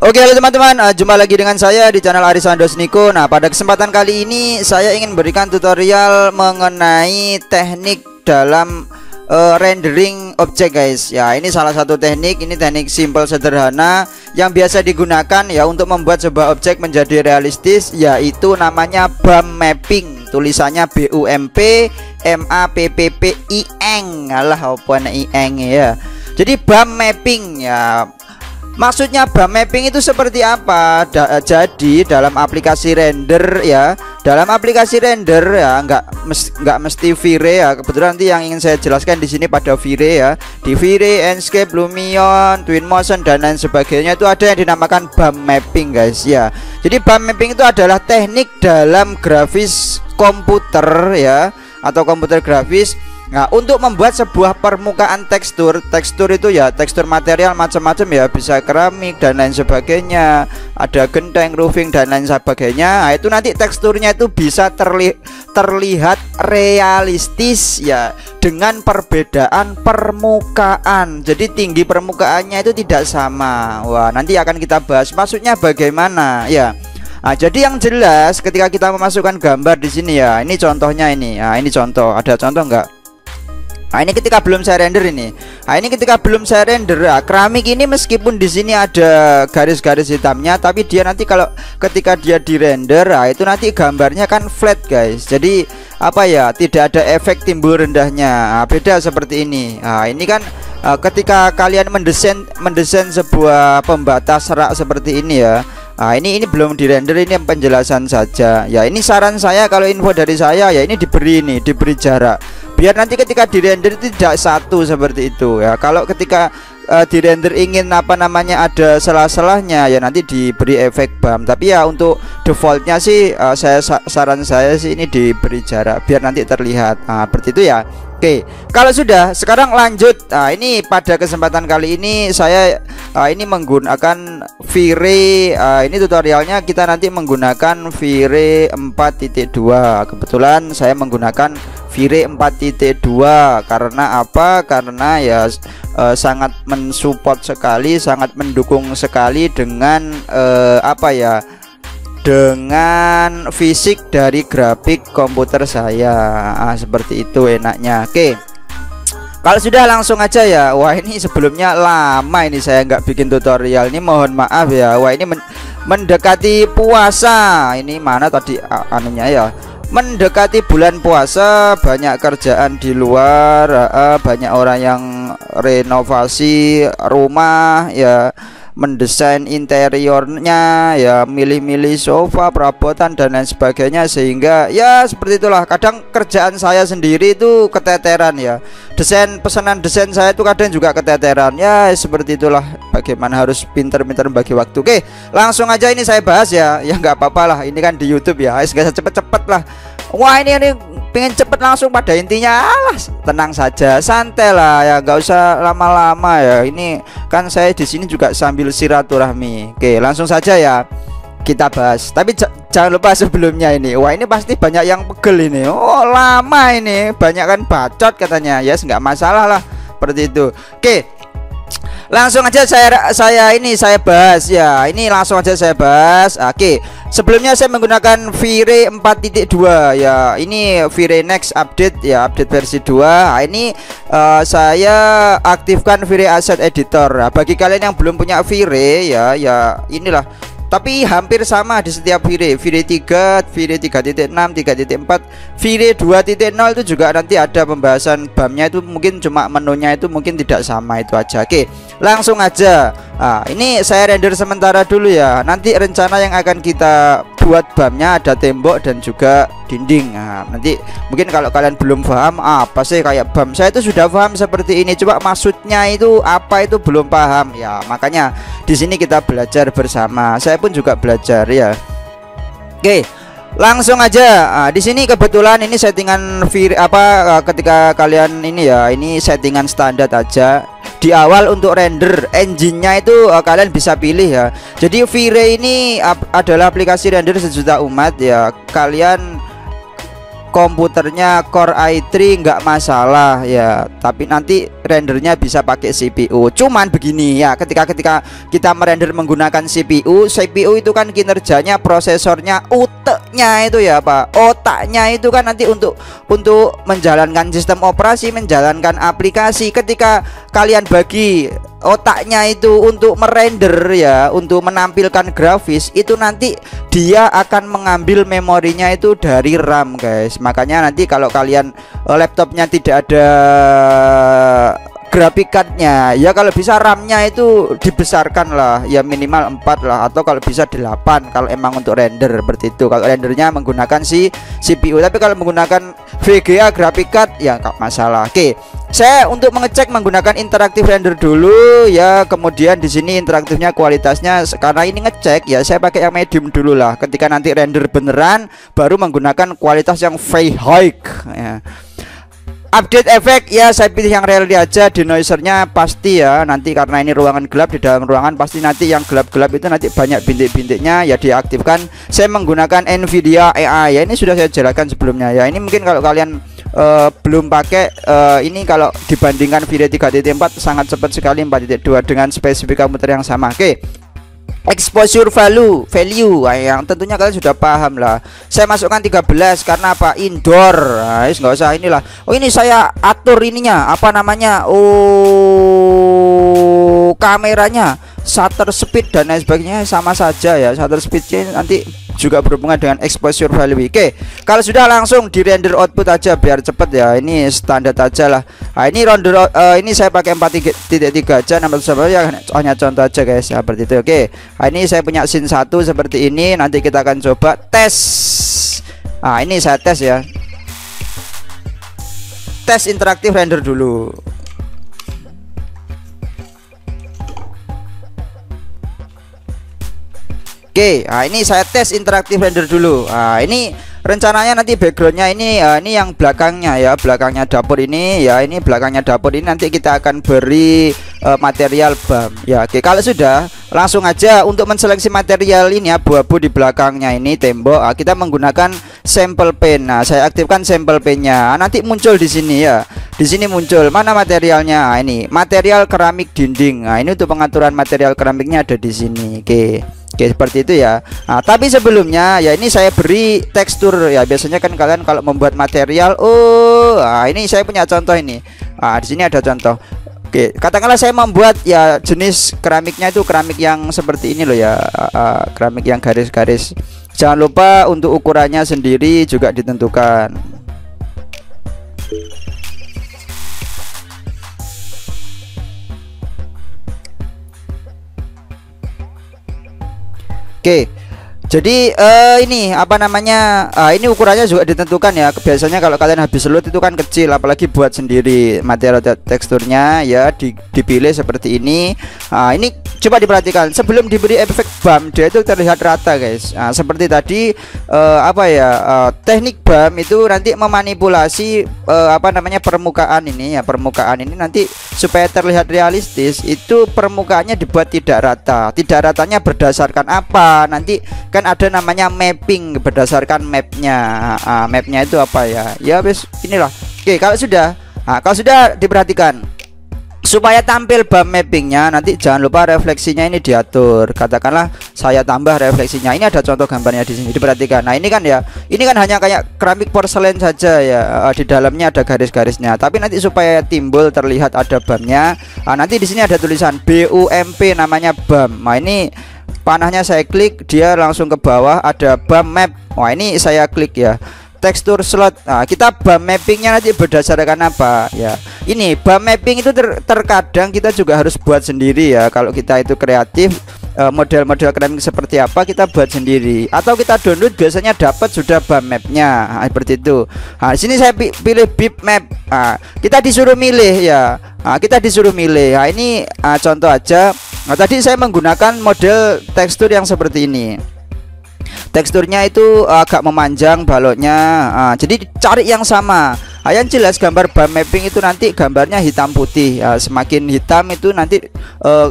Oke, halo teman-teman, jumpa lagi dengan saya di channel Aris Andos Niko. Nah, pada kesempatan kali ini saya ingin berikan tutorial mengenai teknik dalam rendering objek, guys. Ya, ini salah satu teknik, ini teknik simple sederhana yang biasa digunakan ya untuk membuat sebuah objek menjadi realistis, yaitu namanya bump mapping. Tulisannya BUMP MAPPING. Alah, apa ing ya. Jadi bump mapping ya. Maksudnya bump mapping itu seperti apa? Jadi dalam aplikasi render ya, dalam aplikasi render ya nggak mesti V-Ray ya. Kebetulan nanti yang ingin saya jelaskan di sini pada V-Ray ya. Di V-Ray, Enscape, Lumion, Twinmotion dan lain sebagainya itu ada yang dinamakan bump mapping, guys ya. Jadi bump mapping itu adalah teknik dalam grafis komputer ya, atau komputer grafis. Nah, untuk membuat sebuah permukaan tekstur itu ya tekstur material macam-macam ya, bisa keramik dan lain sebagainya, ada genteng, roofing dan lain sebagainya. Nah, itu nanti teksturnya itu bisa terlihat realistis ya, dengan perbedaan permukaan. Jadi tinggi permukaannya itu tidak sama. Wah, nanti akan kita bahas maksudnya bagaimana ya. Nah, jadi yang jelas ketika kita memasukkan gambar di sini ya, ini contohnya ini. Nah, ini contoh, ada contoh enggak? Nah, ini ketika belum saya render ini. Nah, ini ketika belum saya render. Nah, keramik ini meskipun di sini ada garis-garis hitamnya, tapi dia nanti kalau ketika dia di render, nah, itu nanti gambarnya kan flat, guys. Jadi apa ya? Tidak ada efek timbul rendahnya. Nah, beda seperti ini. Nah, ini kan ketika kalian mendesain sebuah pembatas rak seperti ini ya. Nah, ini belum di render, ini penjelasan saja. Ya, ini saran saya, kalau info dari saya ya, ini diberi jarak. Biar nanti ketika di render tidak satu seperti itu ya. Kalau ketika di render ingin ada selah-selahnya ya, nanti diberi efek bump. Tapi ya untuk defaultnya sih saran saya sih ini diberi jarak biar nanti terlihat. Nah, seperti itu ya. Oke, kalau sudah, sekarang lanjut. Nah, ini pada kesempatan kali ini saya ini menggunakan V-Ray. Ini tutorialnya kita nanti menggunakan V-Ray 4.2. Kebetulan saya menggunakan V-Ray 4.2 karena apa? Karena ya sangat mensupport sekali, sangat mendukung sekali dengan dengan fisik dari grafik komputer saya. Seperti itu enaknya. Oke, kalau sudah langsung aja ya. Wah, ini sebelumnya lama ini saya nggak bikin tutorial, ini mohon maaf ya. Wah, ini mendekati puasa. Ini mana tadi anunya ya, mendekati bulan puasa, banyak kerjaan di luar, banyak orang yang renovasi rumah ya, mendesain interiornya ya, milih-milih sofa, perabotan dan lain sebagainya. Sehingga ya seperti itulah, kadang kerjaan saya sendiri itu keteteran ya, pesanan desain saya itu kadang juga keteteran ya. Seperti itulah, bagaimana harus pinter-pinter bagi waktu. Oke, langsung aja ini saya bahas ya. Ya nggak apa-apa lah, ini kan di YouTube ya, nggak usah cepet-cepet lah. Wah, ini pengen cepet langsung pada intinya. Alah, tenang saja, santai lah ya, nggak usah lama-lama ya. Ini kan saya di sini juga sambil silaturahmi. Oke, langsung saja ya kita bahas. Tapi jangan lupa sebelumnya ini. Wah, ini pasti banyak yang pegel ini. Oh, lama ini, banyak kan bacot katanya. Ya, yes, nggak masalah lah, seperti itu. Oke, langsung aja saya bahas ya. Ini langsung aja saya bahas. Oke, sebelumnya saya menggunakan V-Ray 4.2 ya. Ini V-Ray Next update ya, update versi 2. Nah, ini saya aktifkan V-Ray Asset Editor. Nah, bagi kalian yang belum punya V-Ray ya inilah. Tapi hampir sama di setiap V-Ray. V-Ray 3, V-Ray 3.6, 3.4, V-Ray 2.0 itu juga nanti ada pembahasan BAM-nya, itu mungkin cuma menunya itu mungkin tidak sama, itu aja. Oke, langsung aja. Nah, ini saya render sementara dulu ya. Nanti rencana yang akan kita buat BAM-nya ada tembok dan juga dinding. Nah, nanti mungkin kalau kalian belum paham apa sih kayak BAM, saya itu sudah paham seperti ini, coba maksudnya itu apa itu belum paham ya. Makanya di sini kita belajar bersama. Saya pun juga belajar ya. Oke, langsung aja. Nah, di sini kebetulan ini settingan ketika kalian ini ya, ini settingan standar aja. Di awal untuk render engine-nya itu kalian bisa pilih ya. Jadi V-Ray ini adalah aplikasi render sejuta umat ya. Kalian komputernya Core i3 nggak masalah ya, tapi nanti rendernya bisa pakai CPU. Cuman begini ya, ketika kita merender menggunakan CPU itu kan kinerjanya, prosesornya, otaknya itu ya Pak. Otaknya itu kan nanti untuk menjalankan sistem operasi, menjalankan aplikasi. Ketika kalian bagi otaknya itu untuk merender ya, untuk menampilkan grafis, itu nanti dia akan mengambil memorinya itu dari RAM guys. Makanya nanti kalau kalian laptopnya tidak ada graphic cardnya ya, kalau bisa RAM-nya itu dibesarkan lah ya, minimal 4 lah, atau kalau bisa 8 kalau emang untuk render seperti itu, kalau rendernya menggunakan si CPU. Tapi kalau menggunakan VGA graphic card ya nggak masalah. Oke, saya untuk mengecek menggunakan interaktif render dulu ya, kemudian di sini interaktifnya kualitasnya, karena ini ngecek ya, saya pakai yang medium dulu lah. Ketika nanti render beneran baru menggunakan kualitas yang very high ya. Update efek ya, saya pilih yang reality aja. Denoisernya pasti ya, nanti karena ini ruangan gelap, di dalam ruangan pasti nanti yang gelap-gelap itu nanti banyak bintik-bintiknya ya, diaktifkan. Saya menggunakan Nvidia AI ya, ini sudah saya jelaskan sebelumnya ya. Ini mungkin kalau kalian belum pakai ini, kalau dibandingkan video 3.4 sangat cepat sekali 4.2 dengan spesifik komputer yang sama. Oke, exposure value yang tentunya kalian sudah paham lah. Saya masukkan 13 karena apa? Indoor. Nah, nggak usah inilah. Oh, ini saya atur ininya apa namanya? Oh, kameranya, shutter speed dan lain sebagainya sama saja ya. Shutter speednya nanti juga berhubungan dengan exposure value. Oke, kalau sudah langsung di render output aja biar cepet ya. Ini standar aja lah. Nah, ini render ini saya pakai 4.3 aja, nomor ya, hanya contoh aja guys ya, seperti itu. Oke, nah, ini saya punya scene 1 seperti ini. Nanti kita akan coba tes. Nah, ini saya tes ya, tes interaktif render dulu. Oke, nah ini saya tes interaktif render dulu. Nah, ini rencananya nanti backgroundnya ini yang belakangnya ya, belakangnya dapur ini ya, ini belakangnya dapur ini nanti kita akan beri material BAM ya. Oke, kalau sudah langsung aja untuk menseleksi material ini abu-abu di belakangnya ini tembok. Nah, kita menggunakan sample pane. Nah, saya aktifkan sample pane-nya. Nah, nanti muncul di sini ya. Di sini muncul mana materialnya. Nah, ini material keramik dinding. Nah, ini untuk pengaturan material keramiknya ada di sini. Oke, seperti itu ya. Nah, tapi sebelumnya ya ini saya beri tekstur ya. Biasanya kan kalian kalau membuat material, nah, ini saya punya contoh ini. Nah, di sini ada contoh. Oke, katakanlah saya membuat ya jenis keramiknya itu keramik yang seperti ini loh ya, keramik yang garis-garis. Jangan lupa untuk ukurannya sendiri juga ditentukan. Oke, jadi ini apa namanya, ini ukurannya juga ditentukan ya. Biasanya kalau kalian habis load itu kan kecil, apalagi buat sendiri material teksturnya ya, dipilih seperti ini. Ini coba diperhatikan, sebelum diberi efek BAM dia itu terlihat rata guys. Seperti tadi apa ya, teknik BAM itu nanti memanipulasi apa namanya permukaan ini ya, permukaan ini nanti supaya terlihat realistis itu permukaannya dibuat tidak rata. Tidak ratanya berdasarkan apa? Nanti kan ada namanya mapping berdasarkan mapnya. Mapnya itu apa ya? Ya wes inilah. Oke, kalau sudah diperhatikan supaya tampil BAM mappingnya, nanti jangan lupa refleksinya ini diatur. Katakanlah saya tambah refleksinya. Ini ada contoh gambarnya di sini, diperhatikan. Nah, ini kan ya, ini kan hanya kayak keramik porselen saja ya. Di dalamnya ada garis-garisnya. Tapi nanti supaya timbul terlihat ada BAM-nya, nanti di sini ada tulisan BUMP namanya BAM. Nah, ini panahnya saya klik, dia langsung ke bawah ada BAM map. Wah, ini saya klik ya. Tekstur slot. Nah, kita BAM mappingnya nanti berdasarkan apa ya? Ini BAM mapping itu terkadang kita juga harus buat sendiri ya. Kalau kita itu kreatif, model-model keramik seperti apa kita buat sendiri, atau kita download biasanya dapat sudah BAM mapnya. Nah, seperti itu. Nah, sini saya pilih bitmap. Nah, kita disuruh milih ya. Nah, kita disuruh milih. Nah, ini contoh aja. Nah, tadi saya menggunakan model tekstur yang seperti ini. Teksturnya itu agak memanjang baloknya, jadi cari yang sama. Yang jelas gambar BAM mapping itu nanti gambarnya hitam putih ya, semakin hitam itu nanti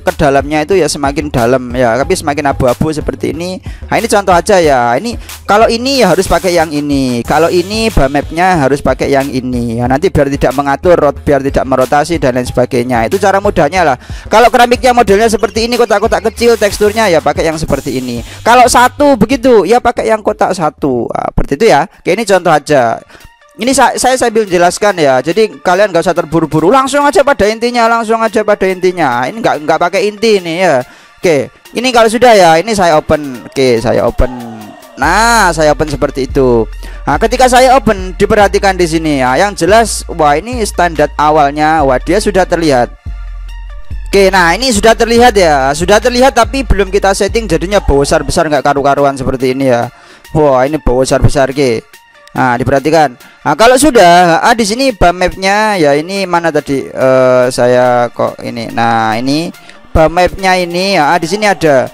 ke dalamnya itu ya semakin dalam ya, tapi semakin abu-abu seperti ini. Nah ini contoh aja ya, ini kalau ini ya harus pakai yang ini, kalau ini BAM mapnya harus pakai yang ini ya, nanti biar tidak mengatur, biar tidak merotasi dan lain sebagainya. Itu cara mudahnya lah. Kalau keramiknya modelnya seperti ini, kotak-kotak kecil, teksturnya ya pakai yang seperti ini. Kalau satu begitu ya pakai yang kotak satu. Nah, seperti itu ya. Oke, ini contoh aja. Ini saya sambil jelaskan ya. Jadi kalian nggak usah terburu-buru, langsung aja pada intinya, langsung aja pada intinya. Ini nggak pakai inti ini ya. Oke, ini kalau sudah ya, ini saya open. Oke, saya open. Nah, saya open seperti itu. Nah, ketika saya open, diperhatikan di sini ya. Yang jelas, wah ini standar awalnya, wah dia sudah terlihat. Oke, nah ini sudah terlihat ya, sudah terlihat tapi belum kita setting, jadinya besar-besar nggak karu-karuan seperti ini ya. Wah ini besar-besar ke. Nah diperhatikan. Nah kalau sudah, di sini BAM mapnya ya, ini mana tadi saya kok ini. Nah ini BAM mapnya ini ya, di sini ada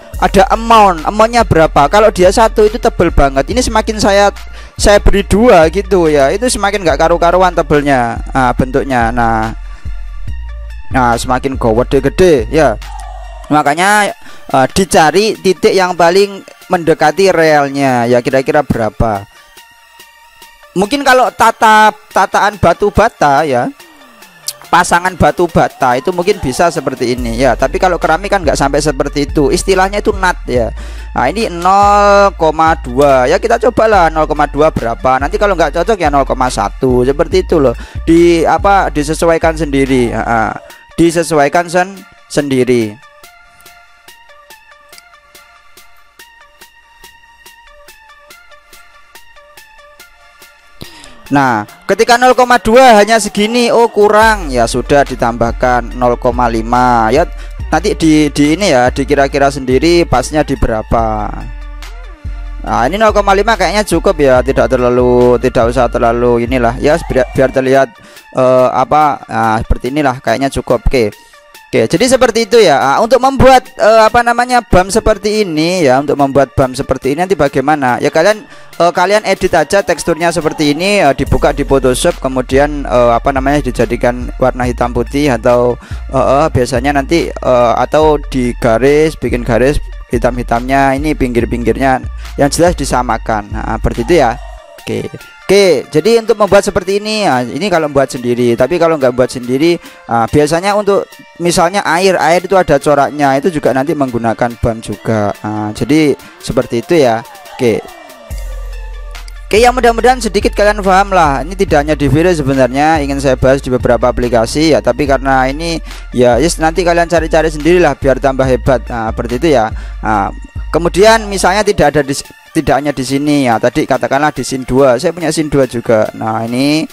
amountnya berapa. Kalau dia satu itu tebel banget. Ini semakin saya beri dua gitu ya, itu semakin nggak karu-karuan tebelnya. Nah bentuknya. Nah semakin gede ya. Makanya dicari titik yang paling mendekati realnya ya, kira-kira berapa. Mungkin kalau tataan batu bata ya, pasangan batu bata itu mungkin bisa seperti ini ya, tapi kalau keramik kan nggak sampai seperti itu, istilahnya itu nut ya. Nah ini 0,2 ya, kita cobalah 0,2 berapa, nanti kalau nggak cocok ya 0,1 seperti itu loh. Disesuaikan sendiri, disesuaikan sendiri. Nah ketika 0,2 hanya segini, oh kurang ya, sudah ditambahkan 0,5 ya. Nanti di ini ya, dikira-kira sendiri pasnya di berapa. Nah ini 0,5 kayaknya cukup ya, tidak usah terlalu inilah ya, biar terlihat seperti inilah kayaknya cukup. Oke, jadi seperti itu ya. Untuk membuat BAM seperti ini ya, untuk membuat BAM seperti ini nanti bagaimana ya, kalian edit aja teksturnya seperti ini, dibuka di Photoshop, kemudian dijadikan warna hitam putih, atau biasanya nanti atau di garis, bikin garis hitam-hitamnya, ini pinggir-pinggirnya yang jelas disamakan. Nah seperti itu ya. Oke, jadi untuk membuat seperti ini, ini kalau membuat sendiri. Tapi kalau nggak buat sendiri, biasanya untuk misalnya air itu ada coraknya, itu juga nanti menggunakan BAM juga. Jadi seperti itu ya. Oke, ya mudah-mudahan sedikit kalian paham lah. Ini tidak hanya di video sebenarnya, ingin saya bahas di beberapa aplikasi ya, tapi karena ini ya nanti kalian cari-cari sendirilah biar tambah hebat. Seperti itu ya. Kemudian misalnya tidak hanya di sini ya, tadi katakanlah di scene 2, saya punya scene 2 juga. Nah ini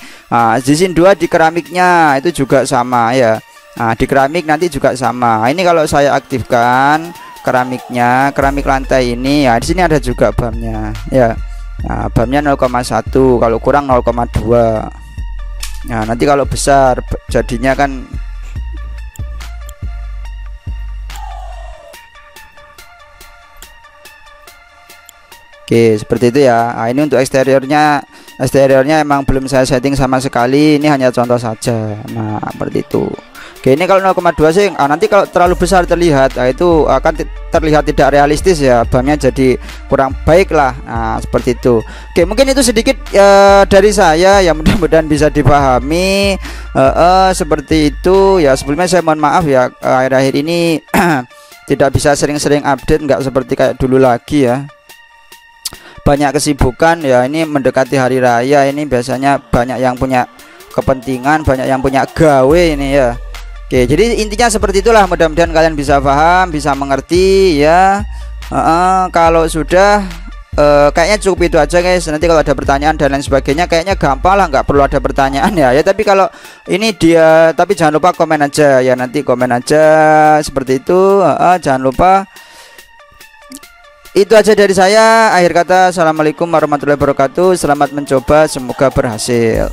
di scene 2 di keramiknya itu juga sama ya. Di keramik nanti juga sama. Ini kalau saya aktifkan keramiknya, keramik lantai ini ya, di sini ada juga BAM-nya ya. Nah BAM-nya 0,1, kalau kurang 0,2. Nah nanti kalau besar jadinya kan. Oke, seperti itu ya. Ini untuk eksteriornya emang belum saya setting sama sekali, ini hanya contoh saja. Nah seperti itu. Oke, ini kalau 0,2 sih, nanti kalau terlalu besar terlihat, itu akan terlihat tidak realistis ya, BAM-nya jadi kurang baik lah. Nah seperti itu. Oke, mungkin itu sedikit dari saya ya, mudah-mudahan bisa dipahami. Seperti itu ya. Sebelumnya saya mohon maaf ya, akhir-akhir ini tidak bisa sering-sering update, nggak seperti kayak dulu lagi ya. Banyak kesibukan ya, ini mendekati hari raya, ini biasanya banyak yang punya kepentingan, banyak yang punya gawe ini ya. Oke, jadi intinya seperti itulah, mudah-mudahan kalian bisa paham, bisa mengerti ya. Kalau sudah kayaknya cukup itu aja guys. Nanti kalau ada pertanyaan dan lain sebagainya kayaknya gampang lah, nggak perlu ada pertanyaan ya. Tapi kalau ini tapi jangan lupa komen aja ya, nanti komen aja seperti itu. Jangan lupa. Itu aja dari saya. Akhir kata, assalamualaikum warahmatullahi wabarakatuh. Selamat mencoba, semoga berhasil.